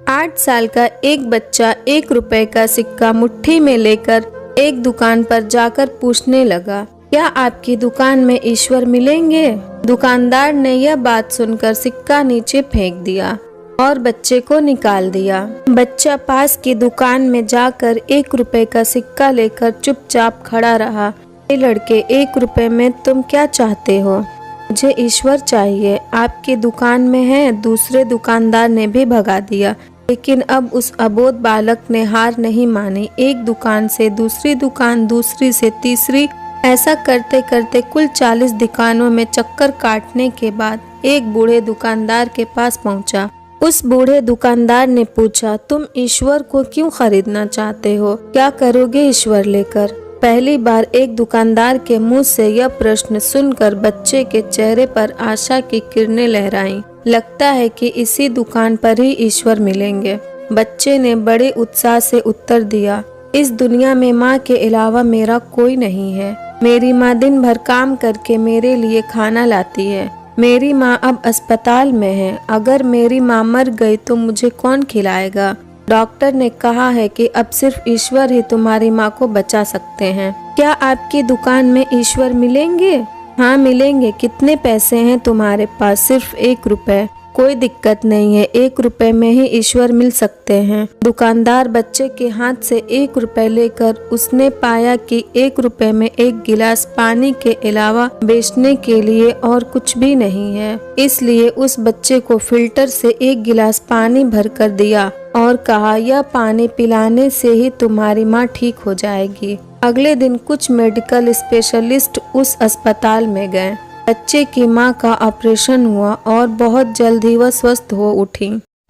8 साल का एक बच्चा 1 रुपए का सिक्का मुट्ठी में लेकर एक दुकान पर जाकर पूछने लगा, क्या आपकी दुकान में ईश्वर मिलेंगे? दुकानदार ने यह बात सुनकर सिक्का नीचे फेंक दिया और बच्चे को निकाल दिया। बच्चा पास की दुकान में जाकर 1 रुपए का सिक्का लेकर चुपचाप खड़ा रहा। ये लड़के, 1 रुपए में तुम क्या चाहते हो? मुझे ईश्वर चाहिए, आपकी दुकान में है। दूसरे दुकानदार ने भी भगा दिया, लेकिन अब उस अबोध बालक ने हार नहीं मानी। एक दुकान से दूसरी दुकान, दूसरी से तीसरी, ऐसा करते करते कुल 40 दुकानों में चक्कर काटने के बाद एक बूढ़े दुकानदार के पास पहुंचा। उस बूढ़े दुकानदार ने पूछा, तुम ईश्वर को क्यों खरीदना चाहते हो? क्या करोगे ईश्वर लेकर? पहली बार एक दुकानदार के मुंह से यह प्रश्न सुनकर बच्चे के चेहरे पर आशा की किरणें लहराईं। लगता है कि इसी दुकान पर ही ईश्वर मिलेंगे। बच्चे ने बड़े उत्साह से उत्तर दिया, इस दुनिया में माँ के अलावा मेरा कोई नहीं है। मेरी माँ दिन भर काम करके मेरे लिए खाना लाती है। मेरी माँ अब अस्पताल में है। अगर मेरी माँ मर गई तो मुझे कौन खिलाएगा? डॉक्टर ने कहा है कि अब सिर्फ ईश्वर ही तुम्हारी माँ को बचा सकते हैं। क्या आपकी दुकान में ईश्वर मिलेंगे? हाँ मिलेंगे। कितने पैसे हैं तुम्हारे पास? सिर्फ 1 रुपए। कोई दिक्कत नहीं है, 1 रुपए में ही ईश्वर मिल सकते हैं। दुकानदार बच्चे के हाथ से 1 रुपए लेकर उसने पाया कि 1 रुपए में 1 गिलास पानी के अलावा बेचने के लिए और कुछ भी नहीं है। इसलिए उस बच्चे को फिल्टर से 1 गिलास पानी भर कर दिया और कहा, यह पानी पिलाने से ही तुम्हारी माँ ठीक हो जाएगी। अगले दिन कुछ मेडिकल स्पेशलिस्ट उस अस्पताल में गए। बच्चे की मां का ऑपरेशन हुआ और बहुत जल्द ही वह स्वस्थ हो उठी।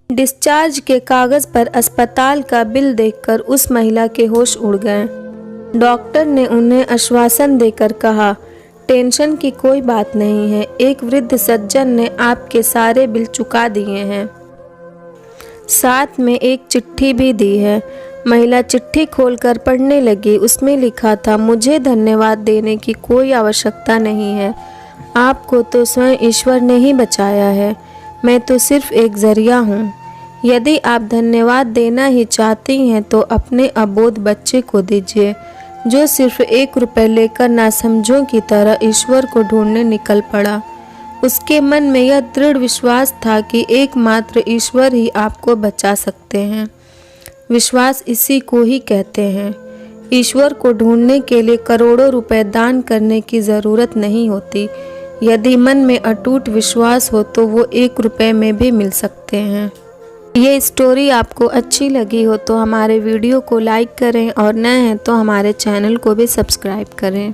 डिस्चार्ज के कागज पर अस्पताल का बिल देखकर उस महिला के होश उड़ गए। डॉक्टर ने उन्हें आश्वासन देकर कहा, टेंशन की कोई बात नहीं है, एक वृद्ध सज्जन ने आपके सारे बिल चुका दिए हैं। साथ में एक चिट्ठी भी दी है। महिला चिट्ठी खोलकर पढ़ने लगी। उसमें लिखा था, मुझे धन्यवाद देने की कोई आवश्यकता नहीं है। आपको तो स्वयं ईश्वर ने ही बचाया है। मैं तो सिर्फ एक जरिया हूँ। यदि आप धन्यवाद देना ही चाहती हैं तो अपने अबोध बच्चे को दीजिए, जो सिर्फ 1 रुपए लेकर नासमझों की तरह ईश्वर को ढूंढने निकल पड़ा। उसके मन में यह दृढ़ विश्वास था कि एकमात्र ईश्वर ही आपको बचा सकते हैं। विश्वास इसी को ही कहते हैं। ईश्वर को ढूंढने के लिए करोड़ों रुपए दान करने की ज़रूरत नहीं होती। यदि मन में अटूट विश्वास हो तो वो 1 रुपए में भी मिल सकते हैं। ये स्टोरी आपको अच्छी लगी हो तो हमारे वीडियो को लाइक करें और नए हैं तो हमारे चैनल को भी सब्सक्राइब करें।